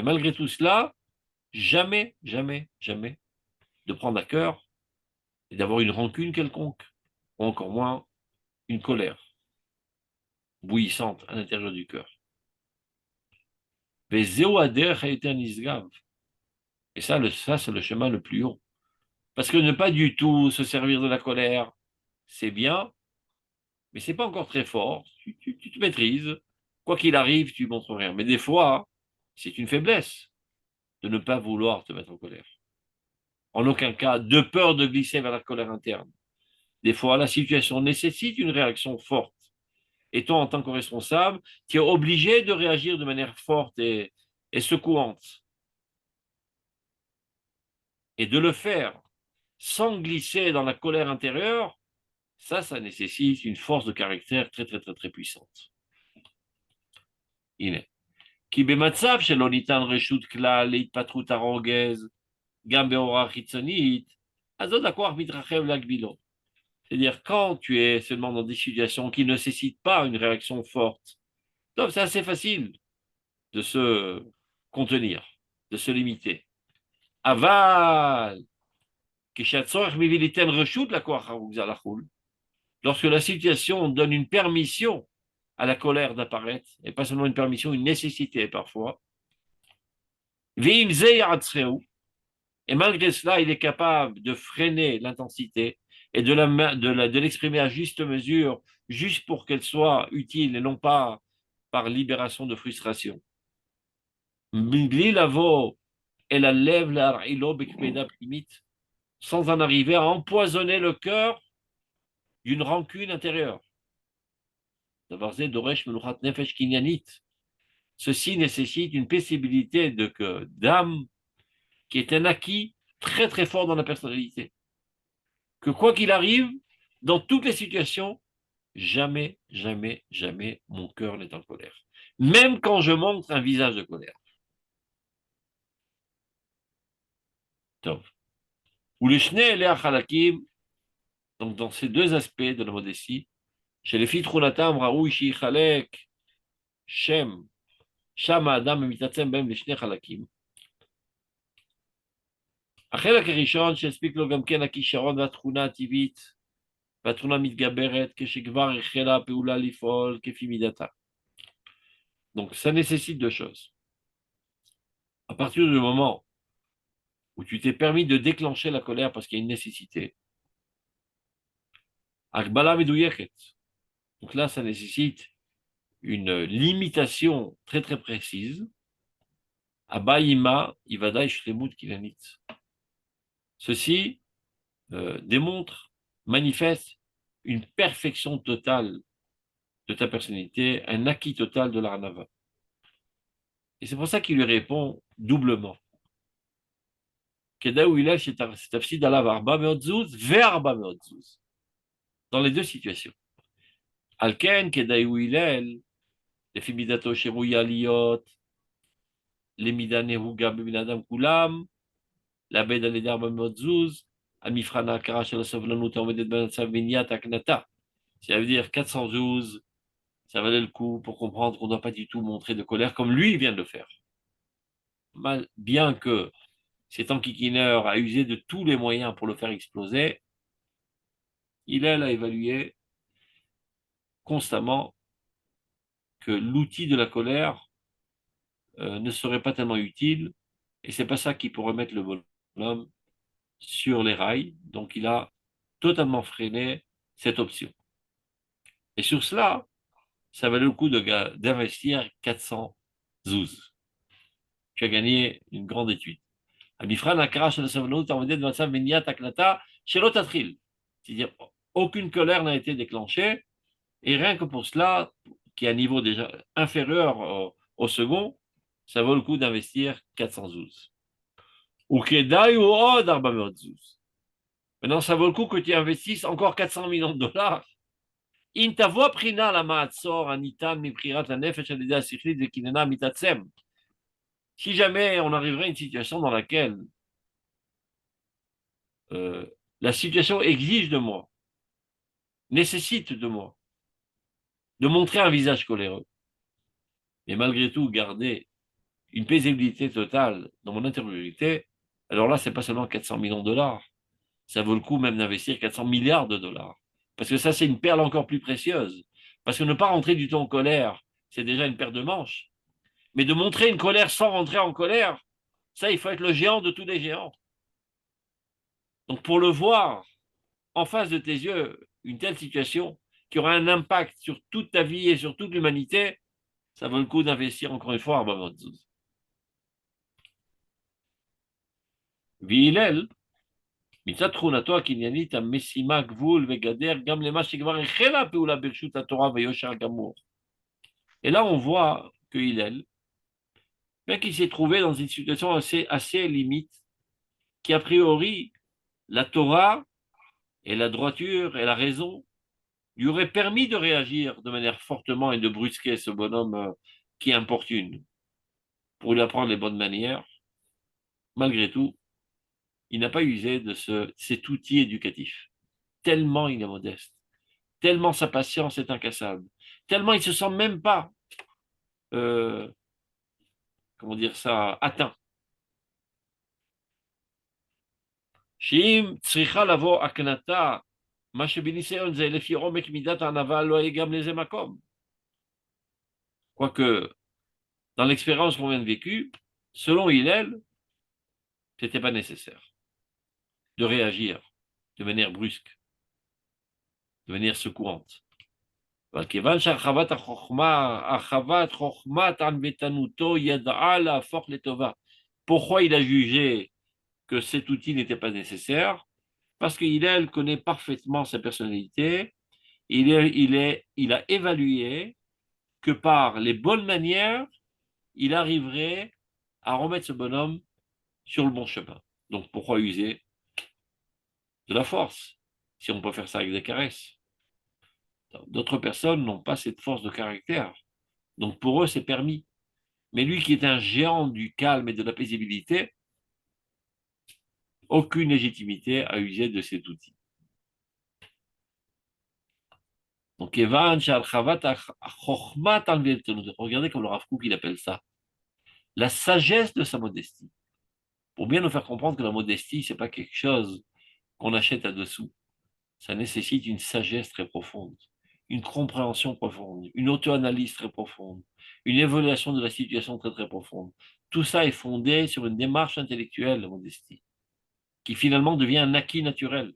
malgré tout cela, jamais, jamais, jamais de prendre à cœur et d'avoir une rancune quelconque, ou encore moins une colère bouillissante à l'intérieur du cœur. Et ça, c'est le chemin le plus haut. Parce que ne pas du tout se servir de la colère, c'est bien, mais c'est pas encore très fort. Tu te maîtrises. Quoi qu'il arrive, tu ne montres rien. Mais des fois, c'est une faiblesse de ne pas vouloir te mettre en colère. En aucun cas, de peur de glisser vers la colère interne. Des fois, la situation nécessite une réaction forte. Et toi, en tant que responsable, tu es obligé de réagir de manière forte et secouante. Et de le faire sans glisser dans la colère intérieure, ça nécessite une force de caractère très, très, très, très puissante. הנה. כי במצב שלא ניתן רשות כלל להתפתחות הרוגז, גם בהוראה חיצונית, אז עוד הכוח מתרחב להגבילו. C'est-à-dire, quand tu es seulement dans des situations qui ne nécessitent pas une réaction forte, donc c'est assez facile de se contenir, de se limiter. Aval, כשהצורך מביא ליתן רשות לכוח הרוגזה לחול, lorsque la situation donne une permission à la colère d'apparaître, et pas seulement une permission, une nécessité parfois, Et malgré cela, il est capable de freiner l'intensité et de l'exprimer à juste mesure, juste pour qu'elle soit utile et non pas par libération de frustration. Mbli lavo et la lève sans en arriver à empoisonner le cœur d'une rancune intérieure. Ceci nécessite une paisibilité d'âme qui est un acquis très très fort dans la personnalité. Que quoi qu'il arrive, dans toutes les situations, jamais, jamais, jamais mon cœur n'est en colère. Même quand je montre un visage de colère. Top. Ou les shnei elea halakim, donc dans ces deux aspects de la modestie, chez les filles Trunatam, Raoui, Shichalek, Shem, Shama Adam, Mitatzem, Bem, les shnei halakim. החלק הראשון שהספיק לו גם כן הכישרון והתכונה הטבעית והתכונה מתגברת כשכבר החלה הפעולה לפעול כפי מידתה. Donc ça nécessite deux choses. À partir du moment où tu t'es permis de déclencher la colère parce qu'il y a une nécessité, Akbala Medouyechet, donc là ça nécessite une limitation très très précise, Abayima Ivada Shlemut Kilanit. Ceci démontre, manifeste une perfection totale de ta personnalité, un acquis total de l'Arnava. Et c'est pour ça qu'il lui répond doublement. Dans les deux situations. Alken, Kedaou Hillel, les Fimidato Sherouya Liot, les Midanehuga Bibinadam Kulam, la Beda Ledar Bameotzuz, Amifrana Karash la Savlanut Omedet Ben Savinyat Aknata. Ça veut dire 412, ça valait le coup pour comprendre qu'on ne doit pas du tout montrer de colère comme lui vient de le faire. Bien que cet enquiquineur a usé de tous les moyens pour le faire exploser, il a évalué constamment que l'outil de la colère ne serait pas tellement utile, et c'est pas ça qui pourrait mettre le bonhomme sur les rails. Donc il a totalement freiné cette option. Et sur cela, ça valait le coup d'investir 400 zouz. Tu as gagné une grande étude. C'est-à-dire, aucune colère n'a été déclenchée, et rien que pour cela, qui est à un niveau déjà inférieur au second, ça vaut le coup d'investir 400 zouz. Ou kedai ou od 400 zouz. Maintenant, ça vaut le coup que tu investisses encore 400 millions de dollars. In tavo prina la ma'atzor anitan miprirat la nefesh al yedei asichlit vekinena mitatzem. Si jamais on arriverait à une situation dans laquelle la situation exige de moi, nécessite de moi, de montrer un visage coléreux, mais malgré tout garder une paisibilité totale dans mon intériorité, alors là, c'est pas seulement 400 millions de dollars, ça vaut le coup même d'investir 400 milliards de dollars. Parce que ça, c'est une perle encore plus précieuse. Parce que ne pas rentrer du tout en colère, c'est déjà une paire de manches. Mais de montrer une colère sans rentrer en colère, ça, il faut être le géant de tous les géants. Donc pour le voir en face de tes yeux, une telle situation qui aura un impact sur toute ta vie et sur toute l'humanité, ça vaut le coup d'investir encore une fois à Babazouz. Vihilel, מצד תכונתו הקניינית המשימה גבול וגדר גם למה שכבר החלה הפעולה ברשות התורה ויושר גמור. Et là on voit que Hillel, bien qu'il s'est trouvé dans une situation assez limite, qui a priori la Torah et la droiture et la raison lui auraient permis de réagir de manière fortement et de brusquer ce bonhomme qui importune pour lui apprendre les bonnes manières. Malgré tout, il n'a pas usé de cet outil éducatif. Tellement il est modeste, tellement sa patience est incassable, tellement il ne se sent même pas, comment dire ça, atteint. שאם צריכה לבוא הקנטה, מה שבניסיון זה לפי עומק מידת הענווה לא יהיה גם לזה מקום. Quoique, dans l'expérience qu'on vient de vécu, selon Hillel, Ce n'était pas nécessaire de réagir de manière brusque, de manière secourante. כיוון שהרחבת חוכמת ענוותנותו ידעה להפוך לטובה. Pourquoi il a jugé que cet outil n'était pas nécessaire? Parce qu'il connaît parfaitement sa personnalité. Il a évalué que par les bonnes manières, il arriverait à remettre ce bonhomme sur le bon chemin. Donc pourquoi user de la force si on peut faire ça avec des caresses? D'autres personnes n'ont pas cette force de caractère. Donc pour eux, c'est permis. Mais lui qui est un géant du calme et de la paisibilité, aucune légitimité à user de cet outil. Donc, regardez comme le Rav Kook il appelle ça. La sagesse de sa modestie. Pour bien nous faire comprendre que la modestie, ce n'est pas quelque chose qu'on achète à dessous. Ça nécessite une sagesse très profonde, une compréhension profonde, une auto-analyse très profonde, une évaluation de la situation très très profonde. Tout ça est fondé sur une démarche intellectuelle, la modestie, qui finalement devient un acquis naturel.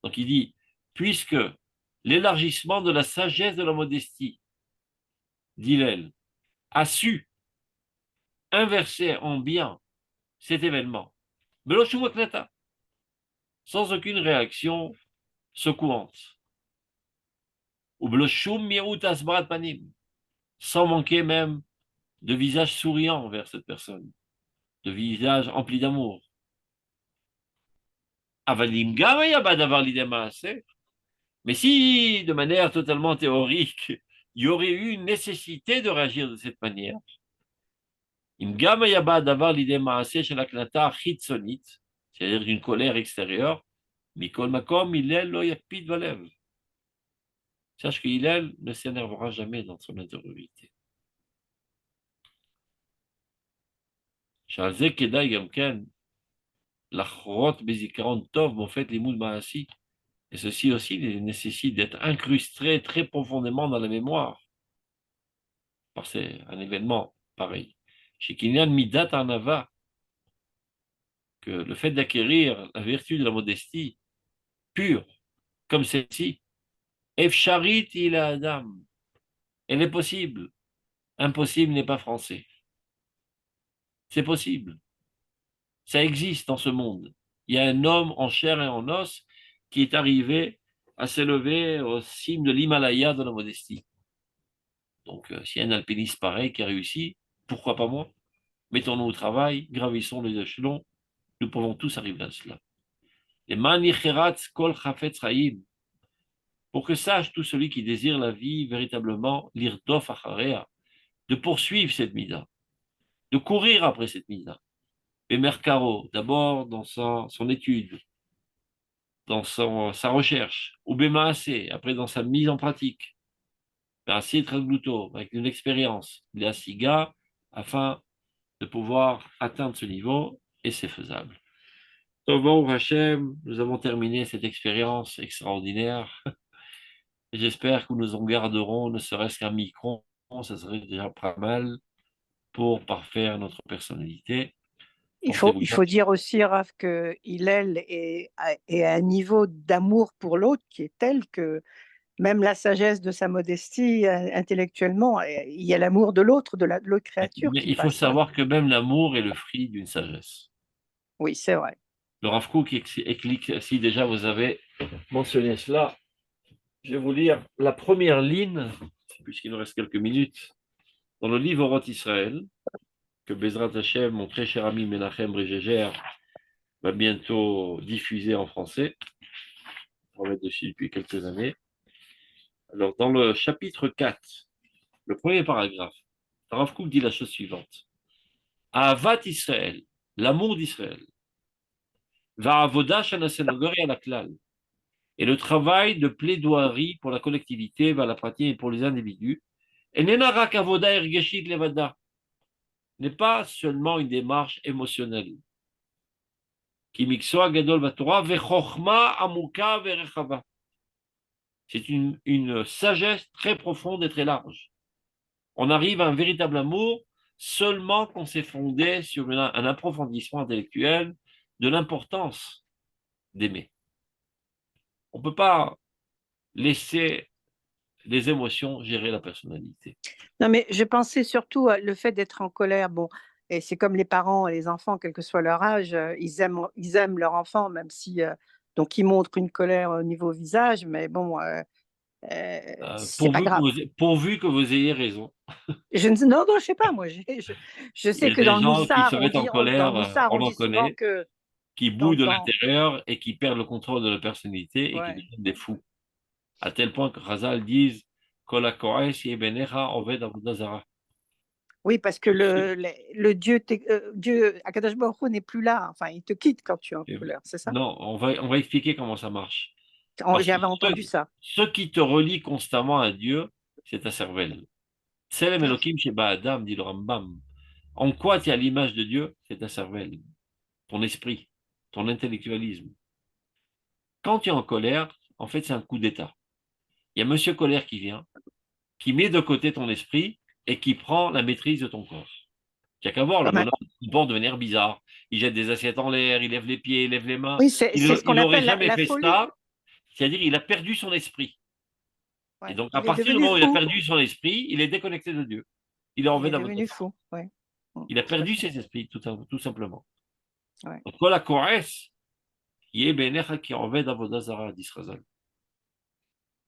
Donc il dit, puisque l'élargissement de la sagesse de la modestie, dit Hillel, a su inverser en bien cet événement, sans aucune réaction secouante, ou sans manquer même de visage souriant vers cette personne, de visage empli d'amour. Mais si, de manière totalement théorique, il y aurait eu une nécessité de réagir de cette manière, c'est-à-dire d'une colère extérieure, Mikol Makom, Hillel lo yakpid valev. Sache que Hillel ne s'énervera jamais dans son intériorité. שעל זה כדאי גם כן לחרות בזיכרון טוב מופת לימוד מעשי. Et ceci aussi nécessite d'être incrusté très profondément dans la mémoire. Parce que c'est un événement pareil. Chez Kinyan Midat Anava, que le fait d'acquérir la vertu de la modestie pure, comme celle-ci, Efcharit il Adam, elle est possible. Impossible n'est pas français. C'est possible. Ça existe dans ce monde. Il y a un homme en chair et en os qui est arrivé à s'élever au cime de l'Himalaya de la modestie. Donc, s'il y a un alpiniste pareil qui a réussi, pourquoi pas moi? Mettons-nous au travail, gravissons les échelons, nous pouvons tous arriver à cela. Les manicheratz kol chafetz chaim, pour que sache tout celui qui désire la vie véritablement, l'irdof acharea, de poursuivre cette mida, de courir après cette mida. Et Mercaro, d'abord dans son étude, dans sa recherche, ou Bemaase, après dans sa mise en pratique, avec une expérience, la SIGA, afin de pouvoir atteindre ce niveau, et c'est faisable. Bon, Hachem, nous avons terminé cette expérience extraordinaire. J'espère que nous en garderons ne serait-ce qu'un micron, ça serait déjà pas mal pour parfaire notre personnalité. Il faut dire aussi, Rav, que Hillel est à un niveau d'amour pour l'autre qui est tel que même la sagesse de sa modestie intellectuellement, il y a l'amour de l'autre, de l'autre créature. Mais il faut savoir que même l'amour est le fruit d'une sagesse. Oui, c'est vrai. Le Rav Kook explique, si déjà vous avez mentionné cela, je vais vous lire la première ligne, puisqu'il nous reste quelques minutes, dans le livre Oroth Israël, que Bezrat Hashem, mon très cher ami Menachem Bregeger, va bientôt diffuser en français. On va mettre dessus depuis quelques années. Alors, dans le chapitre 4, le premier paragraphe, Rav Kook dit la chose suivante. Ahavat Israël, l'amour d'Israël, va avoda shanasenogori à la klal. Et le travail de plaidoirie pour la collectivité, va la pratique et pour les individus, et n'est pas seulement une démarche émotionnelle. C'est une sagesse très profonde et très large. On arrive à un véritable amour seulement qu'on s'est fondé sur un approfondissement intellectuel de l'importance d'aimer. On ne peut pas laisser les émotions gérer la personnalité. Non, mais je pensais surtout à le fait d'être en colère. Bon, et c'est comme les parents et les enfants, quel que soit leur âge, ils aiment leur enfant, même si donc ils montrent une colère au niveau visage, mais bon, c'est pas grave. Pourvu que vous ayez raison. Non, je sais pas, moi, je Il y sais a que des dans le gens qui Moussard, se mettent en dans colère, le Moussard, on on en dit souvent connaît, que qui bouent de dans- l'intérieur et qui perdent le contrôle de leur personnalité et qui ouais. deviennent des fous. À tel point que Chazal disent Kol hakoresh yebenecha oved avodah zarah. Oui, parce que le Dieu Akadosh Baruch Hu n'est plus là. Enfin, il te quitte quand tu es en colère, c'est ça? Non, on va expliquer comment ça marche. Parce que J'avais entendu ça. ce qui te relie constamment à Dieu, c'est ta cervelle. Tselem Elokim sheba Adam, dit le Rambam. En quoi tu as l'image de Dieu? C'est ta cervelle, ton esprit, ton intellectualisme. Quand tu es en colère, en fait, c'est un coup d'État. Il y a Monsieur Colère qui vient, qui met de côté ton esprit et qui prend la maîtrise de ton corps. Tu n'as qu'à voir, le Comme un- bonhomme se comporte de manière bizarre. Il jette des assiettes en l'air, il lève les pieds, il lève les mains. Oui, c'est ce qu'on Il n'aurait appelle jamais la fait folie. ça, c'est-à-dire il a perdu son esprit. Ouais. Et donc, Il à est partir du devenu moment où il a fou. perdu son esprit, il est déconnecté de Dieu. Il est en Il est veda devenu vodazara. fou. Ouais. Il a Tout à perdu fait. ses esprits, tout simplement. Ouais. Donc, la Korès, il est benecha qui en veda vodazara, dit Chazal.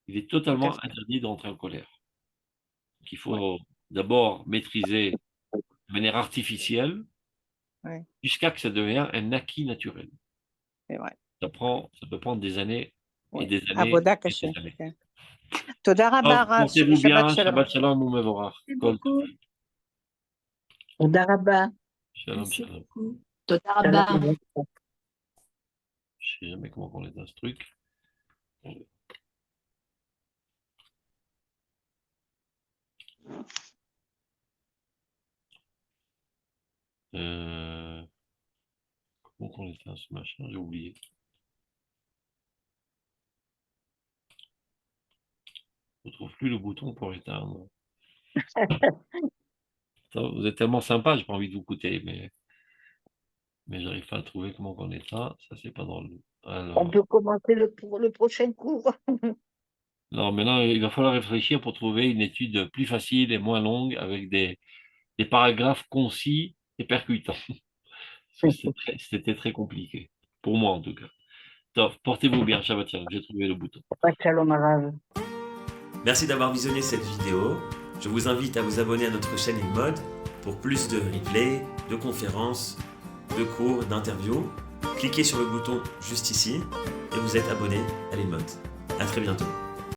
Il est Tout à totalement fait. interdit d'entrer en colère. Donc, il Ouais. faut d'abord maîtriser de manière artificielle Ouais. jusqu'à que ça devienne un acquis naturel. C'est vrai. Ça peut prendre des années et Ouais. des années Avoda et des Hashem. années. Ouais. Toda rabba, Rav. Portez-vous Shabbat bien, shalom. Shabbat Shalom ou Mevorach. Merci Kol beaucoup. Tov. תודה רבה. Shalom, Merci shalom. beaucoup. תודה רבה. Je sais jamais comment on éteint ce truc. Comment on éteint ce machin? J'ai oublié. Je ne trouve plus le bouton pour éteindre. Vous êtes tellement sympa, j'ai pas envie de vous coûter, mais j'arrive pas à trouver comment on éteint. Ça, c'est pas dans le. Alors, On peut commencer le prochain cours. non, maintenant, il va falloir réfléchir pour trouver une étude plus facile et moins longue avec des paragraphes concis et percutants. C'était très compliqué. Pour moi, en tout cas. Top, portez-vous bien, Shabbat Shalom. J'ai trouvé le bouton. Shalom Arav. Merci d'avoir visionné cette vidéo. Je vous invite à vous abonner à notre chaîne InMode pour plus de replays, de conférences, de cours, d'interviews. Cliquez sur le bouton juste ici et vous êtes abonné à l'InMode. À très bientôt.